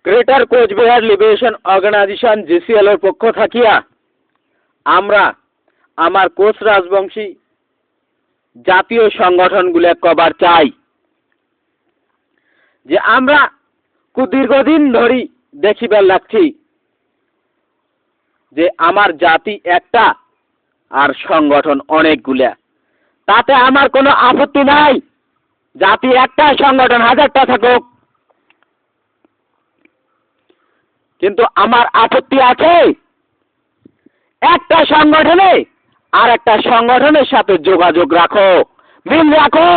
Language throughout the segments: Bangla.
Greater Cooch Behar liberation organisation GCL এর পক্ষ থাকিয়া আমরা আমার কোচ রাজবংশী জাতীয় সংগঠনগুলো কবার চাই যে আমরা দীর্ঘদিন ধরে দেখিবার লাগছি যে আমার জাতি একটা আর সংগঠন অনেকগুলা। তাতে আমার কোনো আপত্তি নাই, জাতি একটা সংগঠন হাজারটা থাকুক, কিন্তু আমার আপত্তি আছে একটা সংগঠনে আর একটা সংগঠনের সাথে যোগাযোগ রাখো, মিল রাখো।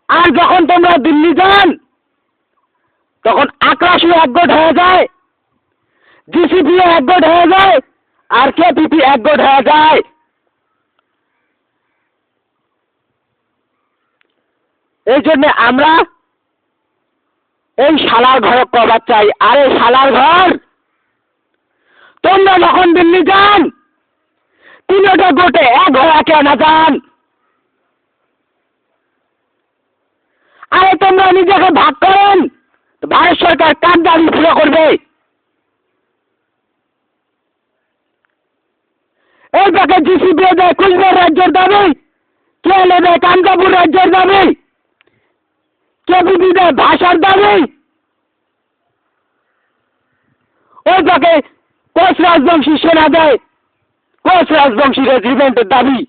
আর যখন তোমরা দিল্লি যান তখন আকাশও একগোট হয়ে যায়, জিসিপিও একগোট হয়ে যায়, আর কেপিপি একগোট হয়ে যায়। এই জন্য আমরা এই শালার ঘর কবার চাই। আরে শালার ঘর, তোমরা যখন দিল্লি যান তিনটা গোটে এক হয়ে কেন যান? আরে তোমরা নিজেকে ভাগ করেন, ভারত সরকার কার দাবি পুরো করবে? এই পাকে জিসিপি দেয় কুচবিহার রাজ্যের দাবি, কে নেবে কামতাপুর রাজ্যের দাবি, কেপিপি দেয় ভাষার দাবি, ওই পাকে কোচ রাজবংশী সেনা দেয় কোচ রাজবংশী রেজিমেন্টের দাবি,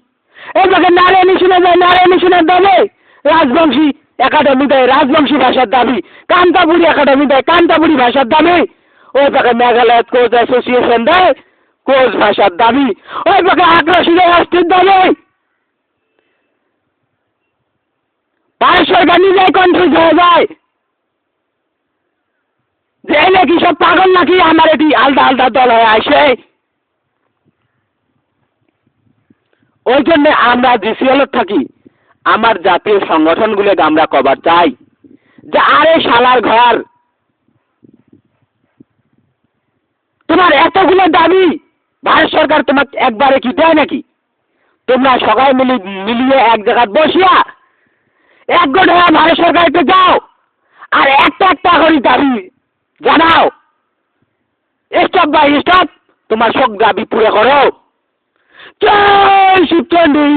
এই পাকে নারায়ণী সেনা দেয় নারায়ণী সেনার দাবি, রাজবংশী একাডেমি দেয় রাজবংশী ভাষার দাবি, কান্তাপুরি একাডেমি দেয় কান্তাপুরি ভাষার দাবি, ওই পাকে মেঘালয় কোচ অ্যাসোসিয়েশন দেয় কোচ ভাষার দাবি, ওই পাকে আগ্রাসী রাষ্ট্রের দাবি। ভারত সরকার নিজেই কনফিউজ হয়ে যায় যে এই নাকি সব পাগল নাকি আমার এটি আলাদা আলাদা দল হয়ে আসে। ওই জন্য আমরা জিসিএল থাকি আমার জাতীয় সংগঠনগুলোকে আমরা কবার চাই যে আরে শালার ঘর, তোমার এতগুলো দাবি ভারত সরকার তোমাকে একবারে কি দেয় নাকি? তোমরা সবাই মিলিয়ে এক জায়গায় বসিয়া একগোট হয়ে ভারত সরকারকে যাও আর একটা একটা করে দাবি জানাও, স্টপ বাই স্টপ তোমার সব দাবি পুরো করো। জয় শিবচন্ডী।